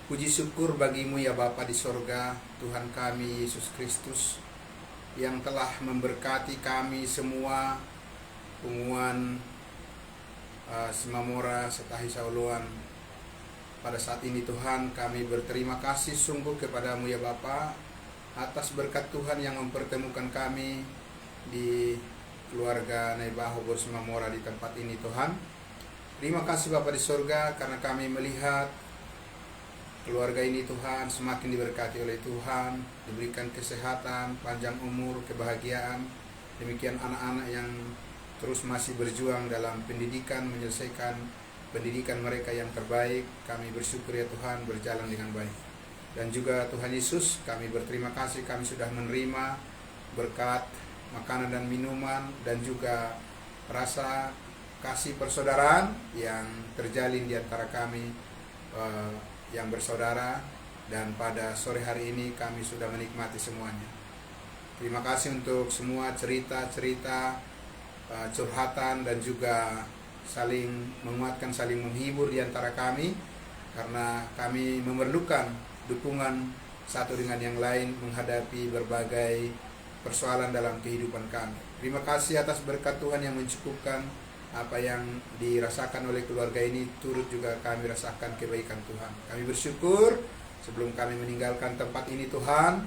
Puji syukur bagimu ya Bapa di sorga, Tuhan kami Yesus Kristus, yang telah memberkati kami semua, Punguan Simamora Setahi Sauluan. Pada saat ini Tuhan, kami berterima kasih sungguh kepadamu ya Bapa, atas berkat Tuhan yang mempertemukan kami di keluarga Naibaho Simamora di tempat ini Tuhan. Terima kasih Bapa di sorga, karena kami melihat keluarga ini Tuhan semakin diberkati oleh Tuhan, diberikan kesehatan, panjang umur, kebahagiaan. Demikian anak-anak yang terus masih berjuang dalam pendidikan, menyelesaikan pendidikan mereka yang terbaik. Kami bersyukur ya Tuhan, berjalan dengan baik. Dan juga Tuhan Yesus, kami berterima kasih, kami sudah menerima berkat makanan dan minuman, dan juga rasa kasih persaudaraan yang terjalin di antara kami yang bersaudara, dan pada sore hari ini kami sudah menikmati semuanya. Terima kasih untuk semua cerita-cerita, curhatan, dan juga saling menguatkan, saling menghibur di antara kami, karena kami memerlukan dukungan satu dengan yang lain menghadapi berbagai persoalan dalam kehidupan kami. Terima kasih atas berkat Tuhan yang mencukupkan. Apa yang dirasakan oleh keluarga ini turut juga kami rasakan kebaikan Tuhan. Kami bersyukur sebelum kami meninggalkan tempat ini Tuhan,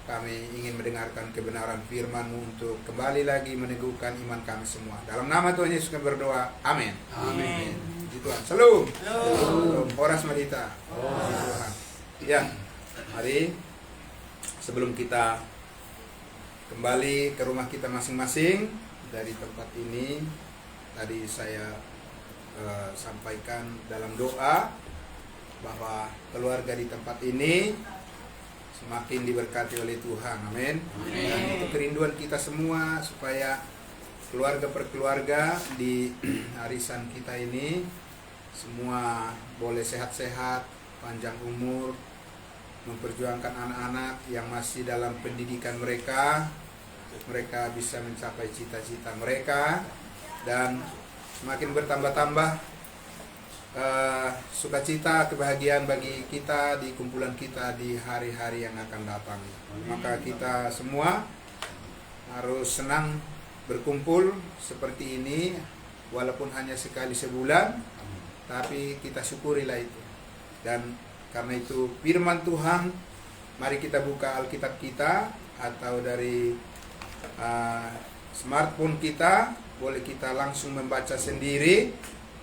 kami ingin mendengarkan kebenaran firman-Mu untuk kembali lagi meneguhkan iman kami semua. Dalam nama Tuhan Yesus kami berdoa. Amin. Amin. Tuhan. Salam. Salam. Horas Madita. Tuhan. Ya, mari sebelum kita kembali ke rumah kita masing-masing dari tempat ini, tadi saya sampaikan dalam doa bahwa keluarga di tempat ini semakin diberkati oleh Tuhan. Amin. Dan itu kerinduan kita semua, supaya keluarga per keluarga di arisan kita ini semua boleh sehat-sehat, panjang umur, memperjuangkan anak-anak yang masih dalam pendidikan mereka bisa mencapai cita-cita mereka, dan semakin bertambah-tambah sukacita, kebahagiaan bagi kita di kumpulan kita di hari-hari yang akan datang. Maka kita semua harus senang berkumpul seperti ini, walaupun hanya sekali sebulan, tapi kita syukurilah itu. Dan karena itu firman Tuhan, mari kita buka Alkitab kita, atau dari smartphone kita, boleh kita langsung membaca sendiri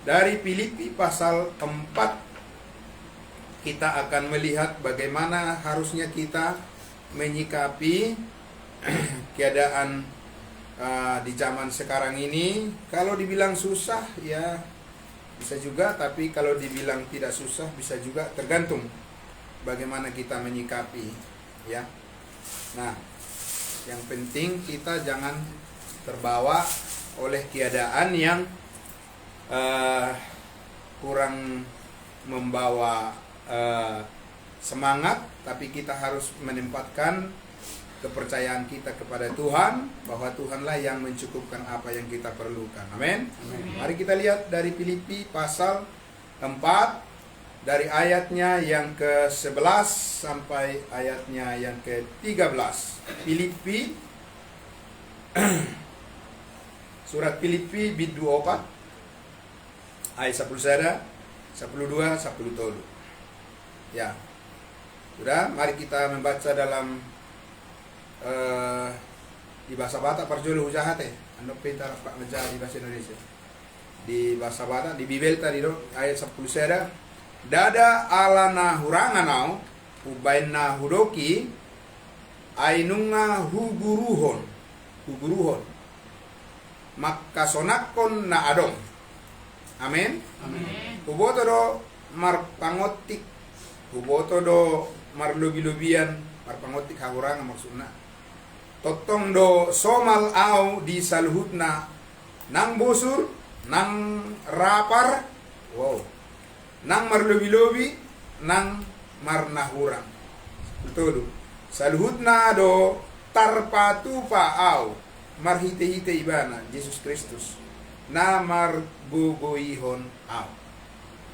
dari Filipi pasal 4. Kita akan melihat bagaimana harusnya kita menyikapi keadaan di zaman sekarang ini. Kalau dibilang susah ya bisa juga, tapi kalau dibilang tidak susah bisa juga, tergantung bagaimana kita menyikapi ya. Nah, yang penting kita jangan terbawa oleh keadaan yang kurang membawa semangat, tapi kita harus menempatkan kepercayaan kita kepada Tuhan, bahwa Tuhanlah yang mencukupkan apa yang kita perlukan. Amin. Mari kita lihat dari Filipi pasal 4, dari ayatnya yang ke-11 sampai ayatnya yang ke-13. Filipi surat Filipi bid 24 ayat 11, 12, 10. Ya. Sudah, mari kita membaca dalam di bahasa Batak parjolo hujahate. Ando pintar Pak menjadi bahasa Indonesia. Di bahasa Batak di Bibel tadi ayat 10. Dada alana huranganau ubaina hudoki ainunga huguruhon makasonakon na adong. Amin. Huboto do marpangotik, huboto do marlobi-lobian, marpangotik hahuranga maksudna. Totong do somal au di saluhutna nang bosur, nang rapar, nang marlobi-lobi, nang marnahurang. Betul. Saluhutna do tarpatupa au marhite-hite ibana Yesus Kristus na marbubuihon au.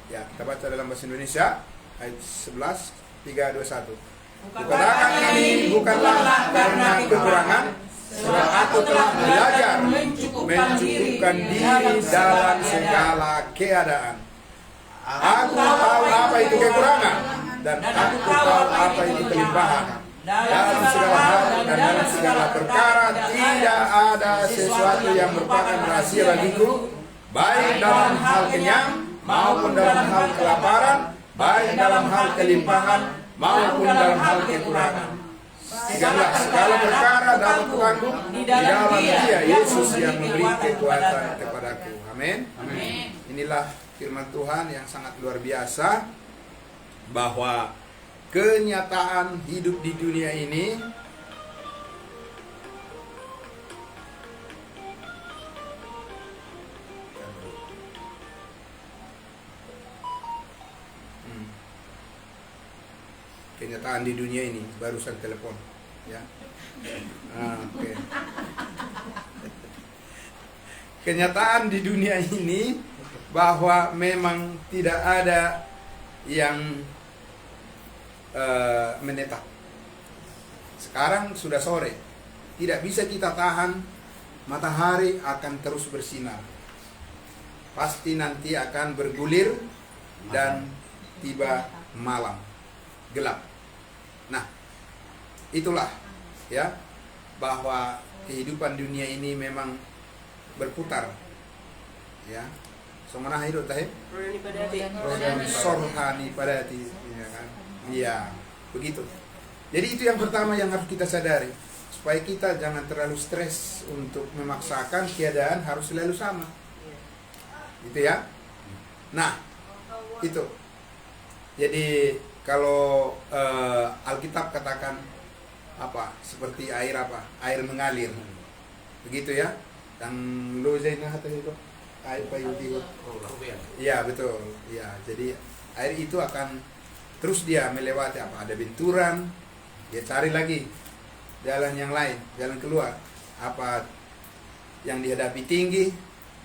Ya, kita baca dalam bahasa Indonesia. ayat 11, 3, 2, 1. Kukatakan ini bukanlah karena kekurangan, sebab aku telah belajar mencukupkan diri dalam segala keadaan. Aku tahu apa itu kekurangan, dan aku tahu apa itu kelimpahan. Dalam segala hal dan dalam segala perkara tidak ada sesuatu yang merupakan rahasia bagiku, baik dalam hal kenyang maupun dalam hal kelaparan, baik dalam hal kelimpahan maupun dalam hal kekurangan. Segala perkara dapat kutanggung di dalam Dia Yesus yang memberi kekuatan kepadaku. Amin. Inilah firman Tuhan yang sangat luar biasa, bahwa kenyataan hidup di dunia ini kenyataan di dunia ini barusan telepon ya. Oke. Kenyataan di dunia ini bahwa memang tidak ada yang menetap. Sekarang sudah sore, tidak bisa kita tahan, matahari akan terus bersinar, pasti nanti akan bergulir dan tiba malam gelap. Nah, itulah ya, bahwa kehidupan dunia ini memang berputar ya. Somana hidup teh sorhani padati ya kan. Iya, begitu. Jadi itu yang pertama yang harus kita sadari, supaya kita jangan terlalu stres untuk memaksakan keadaan harus selalu sama. Gitu ya. Nah, itu. Jadi kalau Alkitab katakan apa? Seperti air apa? Air mengalir. Begitu ya. Yang lo zainah itu air payudih. Iya, betul. Iya, jadi air itu akan terus dia melewati apa? Ada benturan, dia cari lagi jalan yang lain, jalan keluar. Apa yang dihadapi tinggi,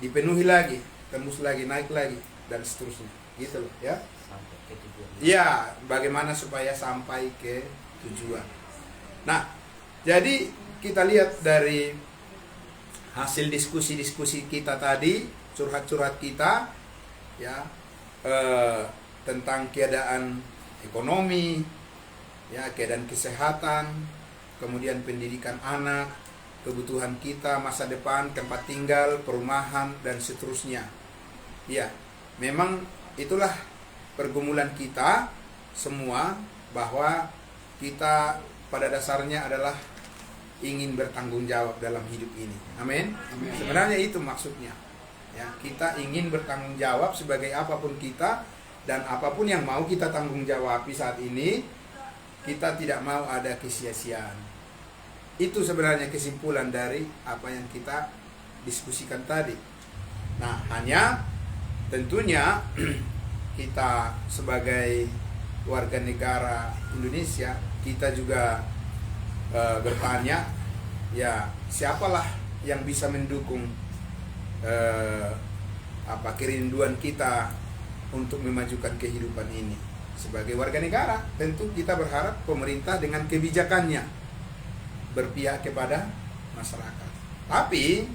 dipenuhi lagi, tembus lagi, naik lagi, dan seterusnya. Gitu loh ya. Ya, bagaimana supaya sampai ke tujuan. Nah, jadi kita lihat dari hasil diskusi-diskusi kita tadi, curhat-curhat kita ya, tentang keadaan ekonomi ya, keadaan kesehatan, kemudian pendidikan anak, kebutuhan kita masa depan, tempat tinggal, perumahan, dan seterusnya. Ya, memang itulah pergumulan kita semua, bahwa kita pada dasarnya adalah ingin bertanggung jawab dalam hidup ini. Amin. Sebenarnya itu maksudnya. Ya, kita ingin bertanggung jawab sebagai apapun kita, dan apapun yang mau kita tanggung jawabi saat ini, kita tidak mau ada kesia-siaan. Itu sebenarnya kesimpulan dari apa yang kita diskusikan tadi. Nah, hanya tentunya kita sebagai warga negara Indonesia, kita juga bertanya, ya siapalah yang bisa mendukung kerinduan kita untuk memajukan kehidupan ini. Sebagai warga negara, tentu kita berharap pemerintah dengan kebijakannya berpihak kepada masyarakat. Tapi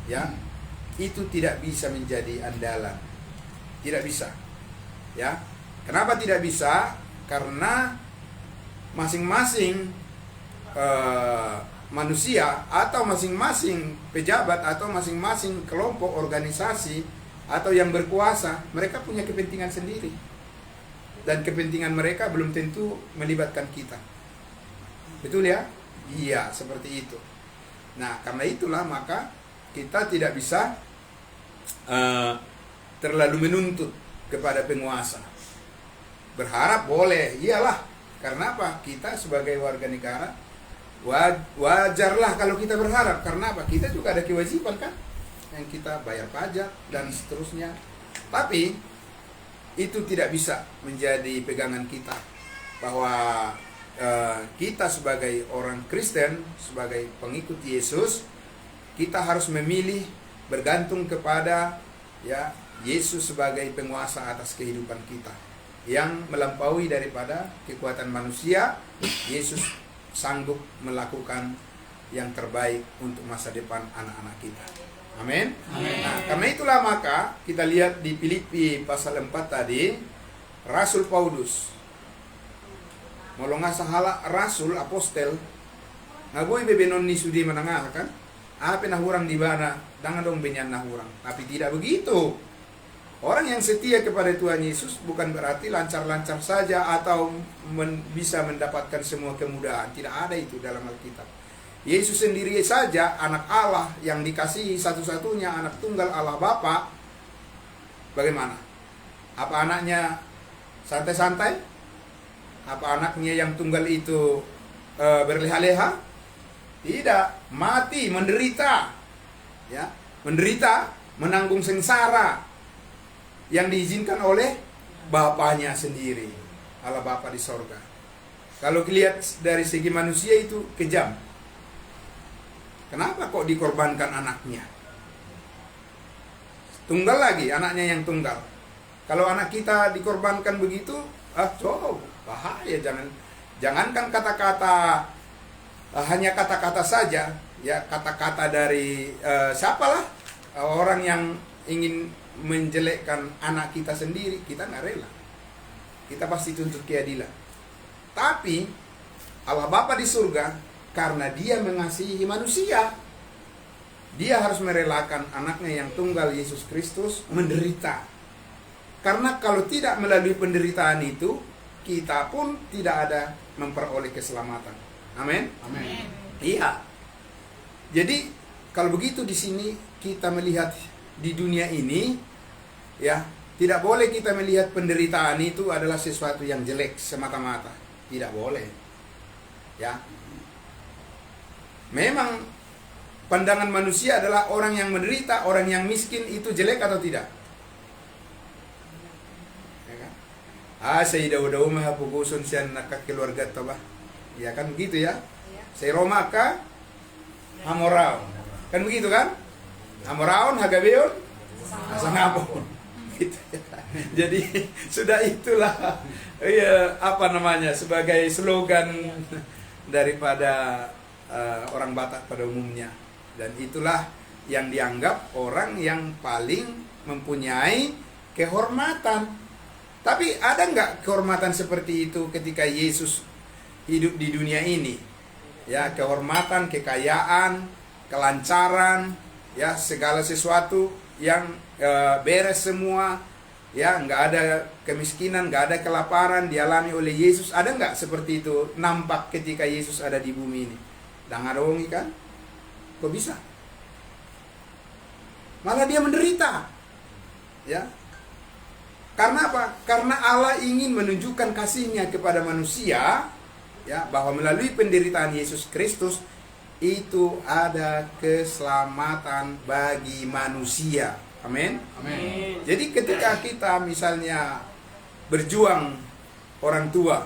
ya, itu tidak bisa menjadi andalan. Tidak bisa. Ya. Kenapa tidak bisa? Karena masing-masing manusia atau masing-masing pejabat atau masing-masing kelompok organisasi atau yang berkuasa, mereka punya kepentingan sendiri, dan kepentingan mereka belum tentu melibatkan kita. Betul ya? Iya, seperti itu. Nah, karena itulah maka kita tidak bisa terlalu menuntut kepada penguasa. Berharap boleh, iyalah. Karena apa? Kita sebagai warga negara wajarlah kalau kita berharap. Karena apa? Kita juga ada kewajiban kan, yang kita bayar pajak dan seterusnya. Tapi itu tidak bisa menjadi pegangan kita, bahwa kita sebagai orang Kristen, sebagai pengikut Yesus, kita harus memilih bergantung kepada ya Yesus sebagai penguasa atas kehidupan kita. yang melampaui daripada kekuatan manusia. Yesus sanggup melakukan yang terbaik untuk masa depan anak-anak kita. Amin. Nah, karena itulah maka kita lihat di Filipi pasal 4 tadi, Rasul Paulus molonga sahala rasul apostel ngagoi bebenon ni sudi menengah kan, apa nahurang di bana dengan dong benyan nahurang. Tapi tidak begitu. Orang yang setia kepada Tuhan Yesus bukan berarti lancar-lancar saja atau bisa mendapatkan semua kemudahan. Tidak ada itu dalam Alkitab. Yesus sendiri saja anak Allah yang dikasihi satu-satunya anak tunggal Allah Bapa. Bagaimana? Apa anaknya santai-santai? Apa anaknya yang tunggal itu berleha-leha? Tidak, mati, menderita. Ya, menderita, menanggung sengsara yang diizinkan oleh Bapaknya sendiri, Allah Bapa di sorga. Kalau dilihat dari segi manusia itu kejam. Kenapa kok dikorbankan anaknya? Tunggal lagi, anaknya yang tunggal. Kalau anak kita dikorbankan begitu, bahaya. Jangankan kata-kata, hanya kata-kata saja, ya kata-kata dari siapalah orang yang ingin menjelekkan anak kita sendiri, kita nggak rela. Kita pasti tuntut keadilan. Tapi Allah Bapa di surga, karena Dia mengasihi manusia, Dia harus merelakan anaknya yang tunggal Yesus Kristus menderita. Karena kalau tidak melalui penderitaan itu, kita pun tidak ada memperoleh keselamatan. Amin. Amin. Iya. Jadi kalau begitu di sini kita melihat di dunia ini, ya, tidak boleh kita melihat penderitaan itu adalah sesuatu yang jelek semata-mata. Tidak boleh. Ya. Memang pandangan manusia adalah orang yang menderita, orang yang miskin itu jelek atau tidak? Ya kan? Saya daw-daw mahapugusun siya nakakeluarga to ba? Ya kan begitu ya? Saya Roma ka Hamorao. Kan begitu kan? Amoraon hagabeon asangapon. Gitu ya. Jadi sudah itulah sebagai slogan daripada orang Batak pada umumnya, dan itulah yang dianggap orang yang paling mempunyai kehormatan. Tapi ada nggak kehormatan seperti itu ketika Yesus hidup di dunia ini? Ya, kehormatan, kekayaan, kelancaran, ya segala sesuatu yang beres semua, ya nggak ada kemiskinan, nggak ada kelaparan dialami oleh Yesus. Ada nggak seperti itu nampak ketika Yesus ada di bumi ini? Dangadongi kan? Kok bisa? Malah Dia menderita, ya. Karena apa? Karena Allah ingin menunjukkan kasih-Nya kepada manusia, ya, bahwa melalui penderitaan Yesus Kristus itu ada keselamatan bagi manusia. Amin. Amin. Jadi ketika kita misalnya berjuang, orang tua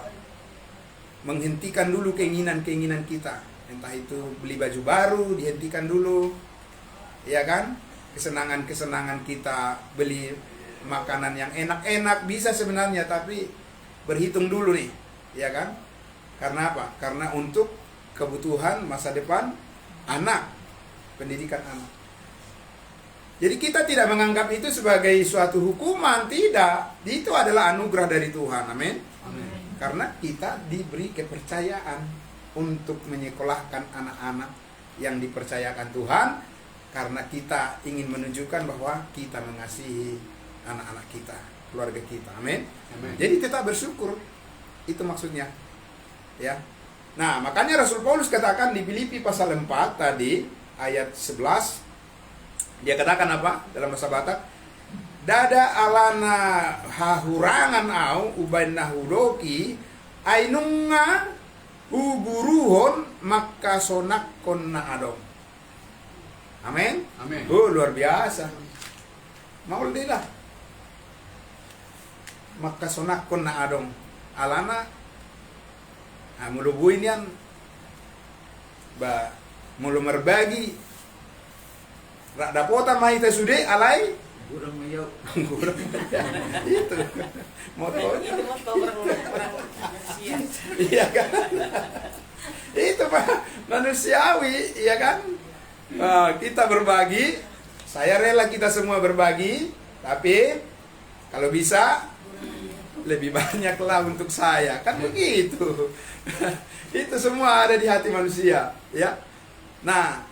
menghentikan dulu keinginan-keinginan kita, entah itu beli baju baru dihentikan dulu, ya kan? Kesenangan-kesenangan kita, beli makanan yang enak-enak bisa sebenarnya, tapi berhitung dulu nih, ya kan? Karena apa? Karena untuk kebutuhan masa depan anak, pendidikan anak. Jadi kita tidak menganggap itu sebagai suatu hukuman, tidak. Itu adalah anugerah dari Tuhan, amin. Amin. Karena kita diberi kepercayaan untuk menyekolahkan anak-anak yang dipercayakan Tuhan, karena kita ingin menunjukkan bahwa kita mengasihi anak-anak kita, keluarga kita, amin. Amin. Jadi tetap bersyukur, itu maksudnya, ya. Nah, makanya Rasul Paulus katakan di Filipi pasal 4 tadi ayat 11, dia katakan apa dalam bahasa Batak? Dada alana hahurangan au ubain nahudoki ainunga uguruhon maka sonak konna adong. Amin. Amin. Luar biasa. Maulilah. Maka sonak konna adong. Alana mulubuin yan mulu merbagi rak dapota mahita sude alai Gurang mayau. Gurang itu motonya. Itu moto orang manusia. Iya kan? Itu Pak, manusiawi, iya kan? Kita berbagi, saya rela kita semua berbagi, tapi kalau bisa lebih banyaklah untuk saya, kan begitu. Itu semua ada di hati manusia, ya. Nah,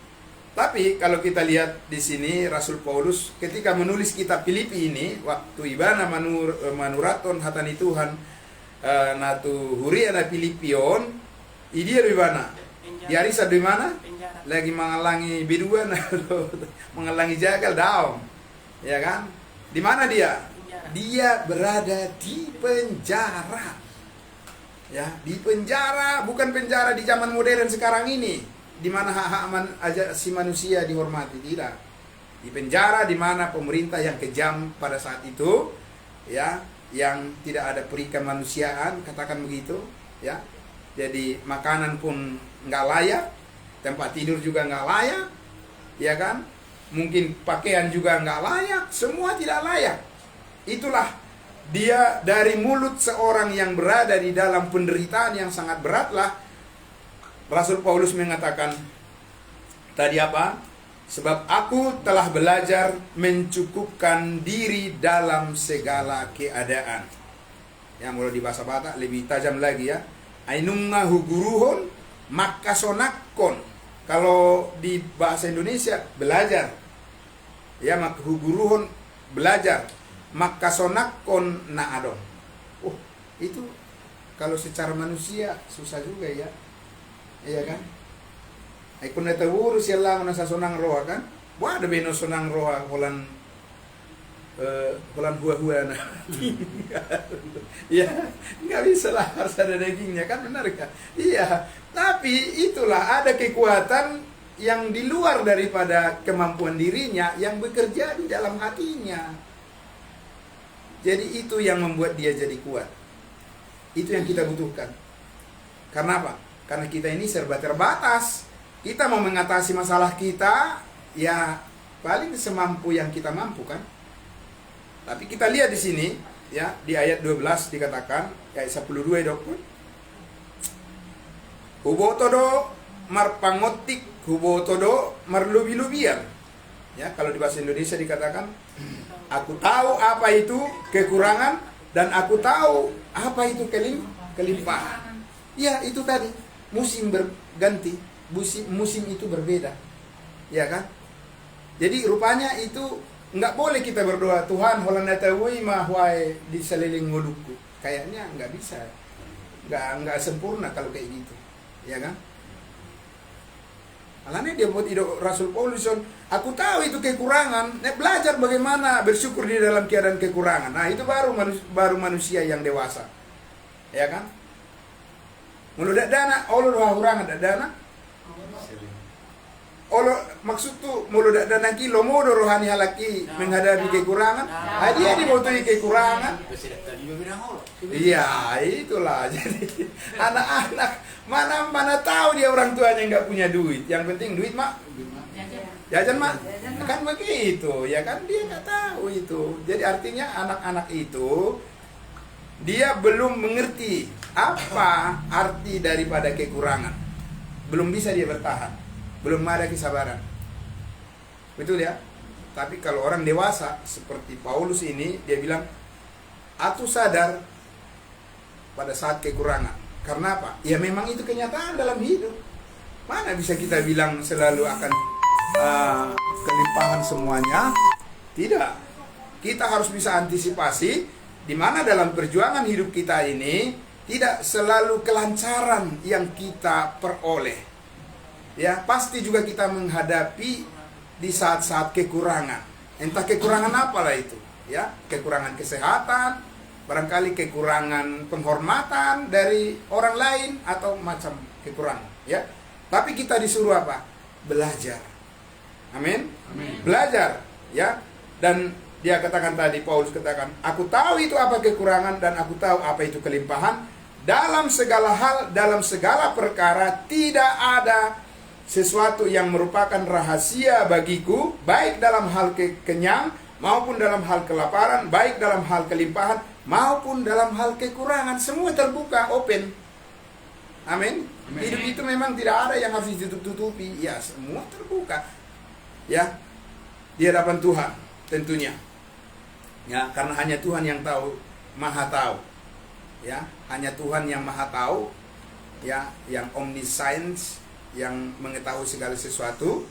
tapi kalau kita lihat di sini Rasul Paulus ketika menulis kitab Filipi ini, waktu ibana manuraton hatani Tuhan natu huriana Filipion, dia di mana? Di Arisa di mana? Penjara. Lagi mengalangi biduan, mengalangi jagal daun, ya kan? Di mana dia? Penjara. Dia berada di penjara. Ya, di penjara, bukan penjara di zaman modern sekarang ini, di mana hak-hak asasi manusia dihormati, tidak. Di penjara di mana pemerintah yang kejam pada saat itu, ya, yang tidak ada perikemanusiaan, katakan begitu, ya. Jadi makanan pun nggak layak, tempat tidur juga nggak layak, ya kan? Mungkin pakaian juga nggak layak, semua tidak layak. Itulah dia dari mulut seorang yang berada di dalam penderitaan yang sangat beratlah. Rasul Paulus mengatakan tadi apa? Sebab aku telah belajar mencukupkan diri dalam segala keadaan. Yang mulai di bahasa Batak lebih tajam lagi ya. Ainunga huguruhon makasonakon. Kalau di bahasa Indonesia belajar. Ya, huguruhon belajar. Makasonakon naadon. Itu kalau secara manusia susah juga ya. Iya kan? Ai kun eta urus ya lang nasa sonang roha kan? Wah, ada beno sonang roha holan hua-hua nah. Ya, nggak bisa lah, harus ada dagingnya kan, benar kan? Iya, tapi itulah ada kekuatan yang di luar daripada kemampuan dirinya yang bekerja di dalam hatinya. Jadi itu yang membuat dia jadi kuat. Itu yang kita butuhkan. Karena apa? Karena kita ini serba terbatas. Kita mau mengatasi masalah kita, ya paling semampu yang kita mampu kan. Tapi kita lihat di sini, ya di ayat 12 dikatakan, ayat 12 dokun. Hubotodo marpangotik, hubotodo marlubi-lubian. Ya, kalau di bahasa Indonesia dikatakan, aku tahu apa itu kekurangan dan aku tahu apa itu kelimpahan. Ya, itu tadi. Musim berganti, musim itu berbeda. Ya kan? Jadi rupanya itu nggak boleh kita berdoa, Tuhan holanda tawi mahwai di seliling mulutku. Kayaknya nggak bisa. Nggak sempurna kalau kayak gitu. Ya kan? Alanya dia buat ide Rasul Paulus, aku tahu itu kekurangan, belajar bagaimana bersyukur di dalam keadaan kekurangan. Nah, itu baru manusia yang dewasa. Ya kan? Muludak dana, olo hurangan dana. Olo maksud tuh muludak dana kilo modo rohani halaki menghadapi kekurangan. Dia dibutuhi kekurangan. Iya, itulah. Jadi anak-anak mana tahu dia orang tuanya nggak punya duit. Yang penting duit mak. Jajan mak. Kan begitu, ya kan dia nggak tahu itu. Jadi artinya anak-anak itu dia belum mengerti apa arti daripada kekurangan. Belum bisa dia bertahan. Belum ada kesabaran. Betul ya? Tapi kalau orang dewasa seperti Paulus ini, dia bilang, aku sadar pada saat kekurangan. Karena apa? Ya memang itu kenyataan dalam hidup. Mana bisa kita bilang selalu akan kelimpahan semuanya? Tidak. Kita harus bisa antisipasi di mana dalam perjuangan hidup kita ini tidak selalu kelancaran yang kita peroleh. Ya, pasti juga kita menghadapi di saat-saat kekurangan. Entah kekurangan apalah itu, ya, kekurangan kesehatan, barangkali kekurangan penghormatan dari orang lain atau macam kekurangan, ya. Tapi kita disuruh apa? Belajar. Amin. Belajar, ya. Dan dia katakan tadi, Paulus katakan, aku tahu itu apa kekurangan dan aku tahu apa itu kelimpahan. Dalam segala hal, dalam segala perkara tidak ada sesuatu yang merupakan rahasia bagiku, baik dalam hal kenyang maupun dalam hal kelaparan, baik dalam hal kelimpahan, maupun dalam hal kekurangan. Semua terbuka, open. Amin. Hidup itu memang tidak ada yang harus ditutup-tutupi. Ya, semua terbuka. Ya, di hadapan Tuhan tentunya. Ya, karena hanya Tuhan yang tahu, Maha tahu. Ya, hanya Tuhan yang Maha tahu. Ya, yang omniscience, yang mengetahui segala sesuatu,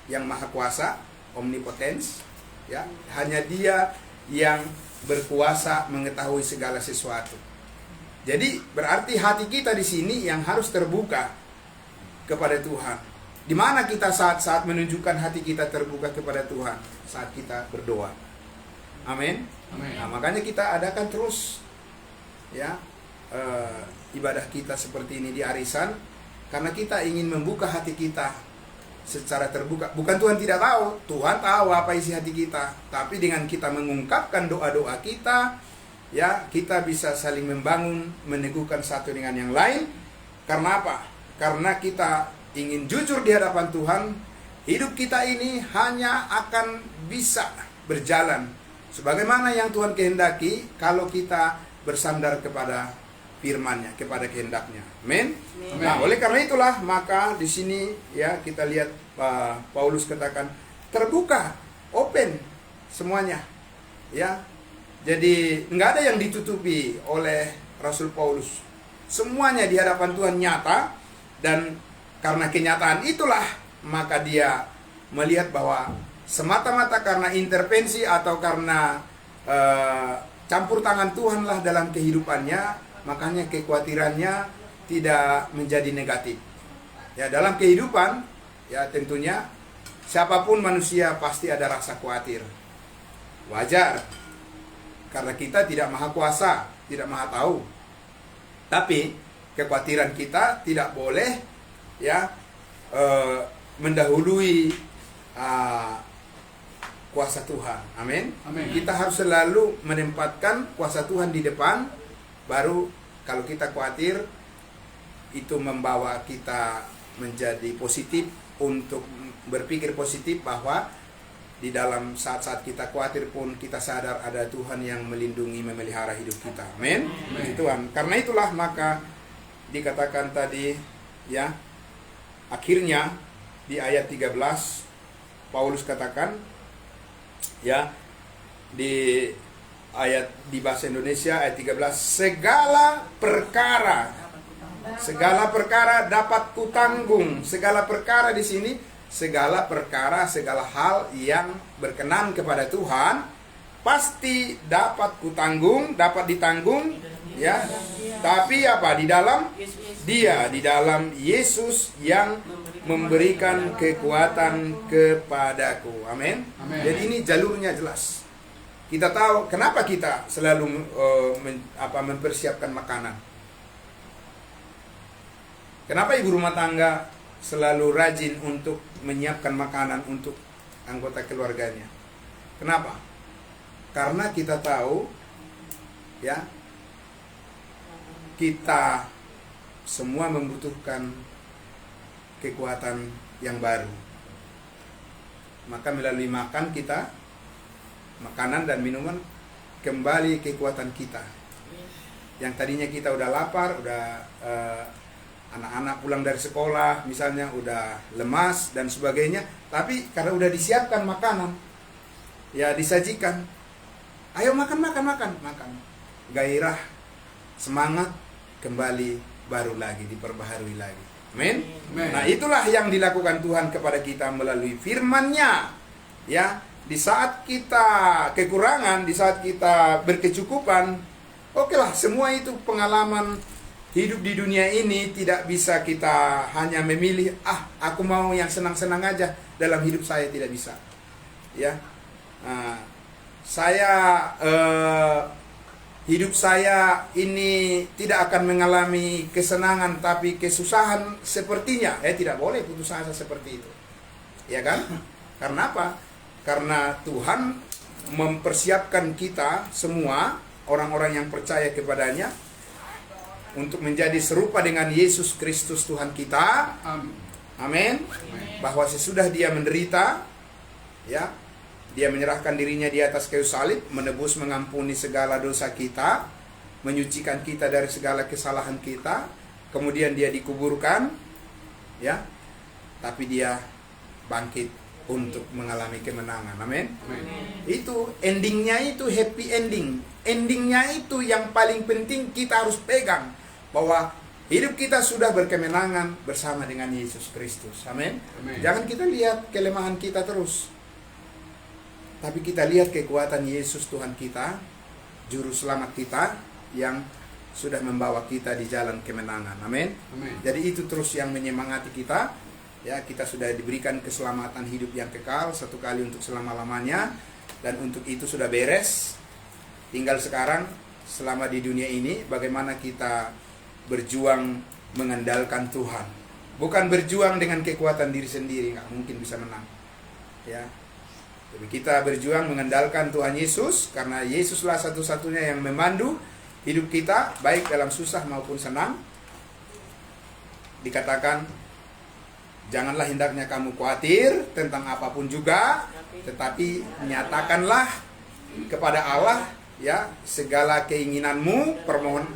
yang Maha kuasa, omnipotence. Ya, hanya Dia yang berkuasa mengetahui segala sesuatu. Jadi berarti hati kita di sini yang harus terbuka kepada Tuhan. Di mana kita saat-saat menunjukkan hati kita terbuka kepada Tuhan? Saat kita berdoa. Amin. Nah, makanya kita adakan terus ya ibadah kita seperti ini di arisan, karena kita ingin membuka hati kita secara terbuka. Bukan Tuhan tidak tahu, Tuhan tahu apa isi hati kita. Tapi dengan kita mengungkapkan doa-doa kita, ya, kita bisa saling membangun, meneguhkan satu dengan yang lain. Karena apa? Karena kita ingin jujur di hadapan Tuhan. Hidup kita ini hanya akan bisa berjalan sebagaimana yang Tuhan kehendaki kalau kita bersandar kepada firman-Nya, kepada kehendak-Nya. Amin. Nah, oleh karena itulah maka di sini ya kita lihat Paulus katakan terbuka, open semuanya. Ya. Jadi nggak ada yang ditutupi oleh Rasul Paulus. Semuanya di hadapan Tuhan nyata, dan karena kenyataan itulah maka dia melihat bahwa semata-mata karena intervensi atau karena campur tangan Tuhanlah dalam kehidupannya, makanya kekhawatirannya tidak menjadi negatif. Ya, dalam kehidupan ya tentunya siapapun manusia pasti ada rasa khawatir. Wajar. Karena kita tidak maha kuasa, tidak maha tahu. Tapi kekhawatiran kita tidak boleh ya mendahului kuasa Tuhan. Amin. Kita harus selalu menempatkan kuasa Tuhan di depan. Baru kalau kita khawatir, itu membawa kita menjadi positif, untuk berpikir positif bahwa di dalam saat-saat kita khawatir pun kita sadar ada Tuhan yang melindungi, memelihara hidup kita. Amin. Tuhan. Karena itulah maka dikatakan tadi ya, akhirnya di ayat 13 Paulus katakan ya, di ayat di bahasa Indonesia ayat 13, segala perkara dapat kutanggung. Segala perkara di sini, segala perkara, segala hal yang berkenan kepada Tuhan pasti dapat kutanggung, dapat ditanggung ya. Tapi apa? Di dalam Dia, di dalam Yesus yang memberikan kekuatan kepadaku. Amin. Jadi ini jalurnya jelas. Kita tahu kenapa kita selalu mempersiapkan makanan. Kenapa ibu rumah tangga selalu rajin untuk menyiapkan makanan untuk anggota keluarganya? Kenapa? Karena kita tahu ya, kita semua membutuhkan kekuatan yang baru. Maka melalui makan kita, makanan dan minuman, kembali kekuatan kita. Yang tadinya kita udah lapar, udah anak-anak pulang dari sekolah misalnya udah lemas dan sebagainya, tapi karena udah disiapkan makanan, ya disajikan, ayo makan, gairah, semangat kembali baru lagi, diperbaharui lagi. Amin. Nah, itulah yang dilakukan Tuhan kepada kita melalui firman-Nya. Ya, di saat kita kekurangan, di saat kita berkecukupan, okelah, semua itu pengalaman hidup di dunia ini. Tidak bisa kita hanya memilih, aku mau yang senang-senang aja dalam hidup saya, tidak bisa. Ya, hidup saya ini tidak akan mengalami kesenangan tapi kesusahan sepertinya. Tidak boleh putus asa seperti itu. Ya kan? Karena apa? Karena Tuhan mempersiapkan kita semua, orang-orang yang percaya kepadanya, untuk menjadi serupa dengan Yesus Kristus Tuhan kita. Amin. Bahwa sesudah Dia menderita, ya, Dia menyerahkan dirinya di atas kayu salib, menebus, mengampuni segala dosa kita, menyucikan kita dari segala kesalahan kita. Kemudian dia dikuburkan, ya. Tapi dia bangkit untuk mengalami kemenangan. Amin. Itu endingnya, itu happy ending. Endingnya itu yang paling penting kita harus pegang, bahwa hidup kita sudah berkemenangan bersama dengan Yesus Kristus. Amin. Jangan kita lihat kelemahan kita terus, tapi kita lihat kekuatan Yesus Tuhan kita, juru selamat kita, yang sudah membawa kita di jalan kemenangan. Amin. Jadi itu terus yang menyemangati kita. Ya, kita sudah diberikan keselamatan hidup yang kekal satu kali untuk selama-lamanya, dan untuk itu sudah beres. Tinggal sekarang selama di dunia ini bagaimana kita berjuang mengandalkan Tuhan. Bukan berjuang dengan kekuatan diri sendiri, nggak mungkin bisa menang. Ya. Jadi kita berjuang mengandalkan Tuhan Yesus, karena Yesuslah satu-satunya yang memandu hidup kita baik dalam susah maupun senang. Dikatakan, janganlah hendaknya kamu khawatir tentang apapun juga, tetapi nyatakanlah kepada Allah, ya, segala keinginanmu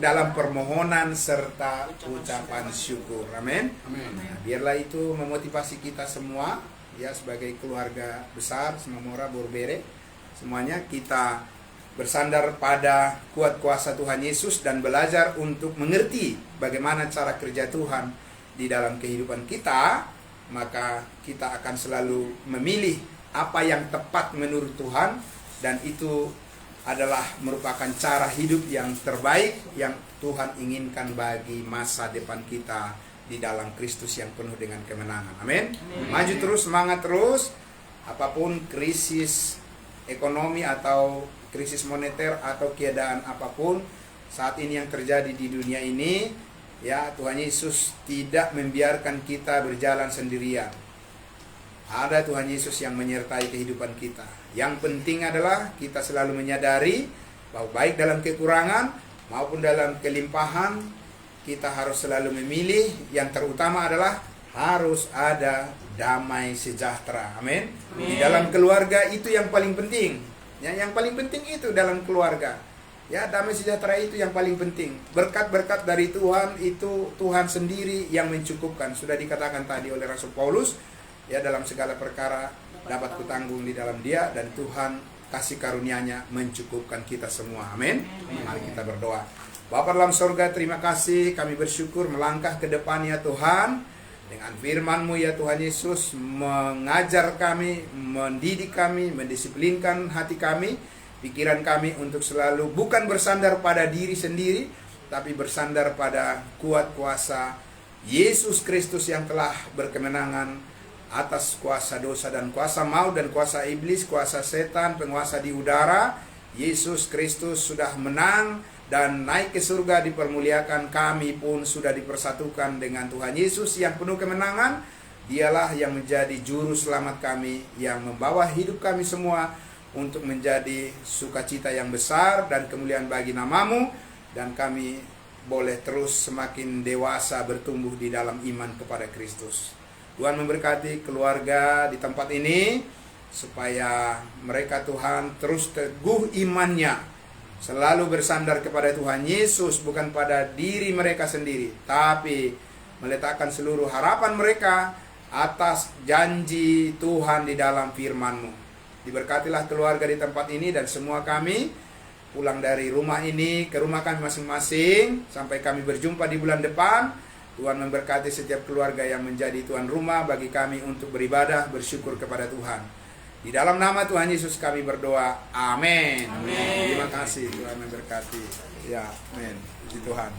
dalam permohonan serta ucapan syukur. Amin. Nah, biarlah itu memotivasi kita semua, ya, sebagai keluarga besar Semamora Borbere. Semuanya kita bersandar pada kuat kuasa Tuhan Yesus dan belajar untuk mengerti bagaimana cara kerja Tuhan di dalam kehidupan kita. Maka kita akan selalu memilih apa yang tepat menurut Tuhan, dan itu adalah merupakan cara hidup yang terbaik yang Tuhan inginkan bagi masa depan kita di dalam Kristus yang penuh dengan kemenangan. Amin. Maju terus, semangat terus. Apapun krisis ekonomi atau krisis moneter atau keadaan apapun saat ini yang terjadi di dunia ini, ya, Tuhan Yesus tidak membiarkan kita berjalan sendirian. Ada Tuhan Yesus yang menyertai kehidupan kita. Yang penting adalah kita selalu menyadari bahwa baik dalam kekurangan maupun dalam kelimpahan, kita harus selalu memilih yang terutama adalah harus ada damai sejahtera. Amin. Di dalam keluarga itu yang paling penting. Yang paling penting itu dalam keluarga. Ya, damai sejahtera itu yang paling penting. Berkat-berkat dari Tuhan itu Tuhan sendiri yang mencukupkan. Sudah dikatakan tadi oleh Rasul Paulus, ya, dalam segala perkara dapat kutanggung di dalam Dia, dan Tuhan kasih karunia-Nya mencukupkan kita semua. Amin. Mari kita berdoa. Bapa dalam sorga, terima kasih, kami bersyukur melangkah ke depannya Tuhan. Dengan firman-Mu, ya Tuhan Yesus, mengajar kami, mendidik kami, mendisiplinkan hati kami, pikiran kami untuk selalu bukan bersandar pada diri sendiri, tapi bersandar pada kuat kuasa Yesus Kristus yang telah berkemenangan atas kuasa dosa dan kuasa maut dan kuasa iblis, kuasa setan, penguasa di udara. Yesus Kristus sudah menang dan naik ke surga, dipermuliakan. Kami pun sudah dipersatukan dengan Tuhan Yesus yang penuh kemenangan. Dialah yang menjadi juru selamat kami, yang membawa hidup kami semua untuk menjadi sukacita yang besar dan kemuliaan bagi nama-Mu, dan kami boleh terus semakin dewasa bertumbuh di dalam iman kepada Kristus. Tuhan memberkati keluarga di tempat ini, supaya mereka Tuhan terus teguh imannya, selalu bersandar kepada Tuhan Yesus, bukan pada diri mereka sendiri, tapi meletakkan seluruh harapan mereka atas janji Tuhan di dalam firman-Mu. Diberkatilah keluarga di tempat ini dan semua kami pulang dari rumah ini ke rumah kami masing-masing sampai kami berjumpa di bulan depan. Tuhan memberkati setiap keluarga yang menjadi tuan rumah bagi kami untuk beribadah, bersyukur kepada Tuhan. Di dalam nama Tuhan Yesus kami berdoa. Amin. Terima kasih, Tuhan memberkati. Ya, amin. Puji Tuhan.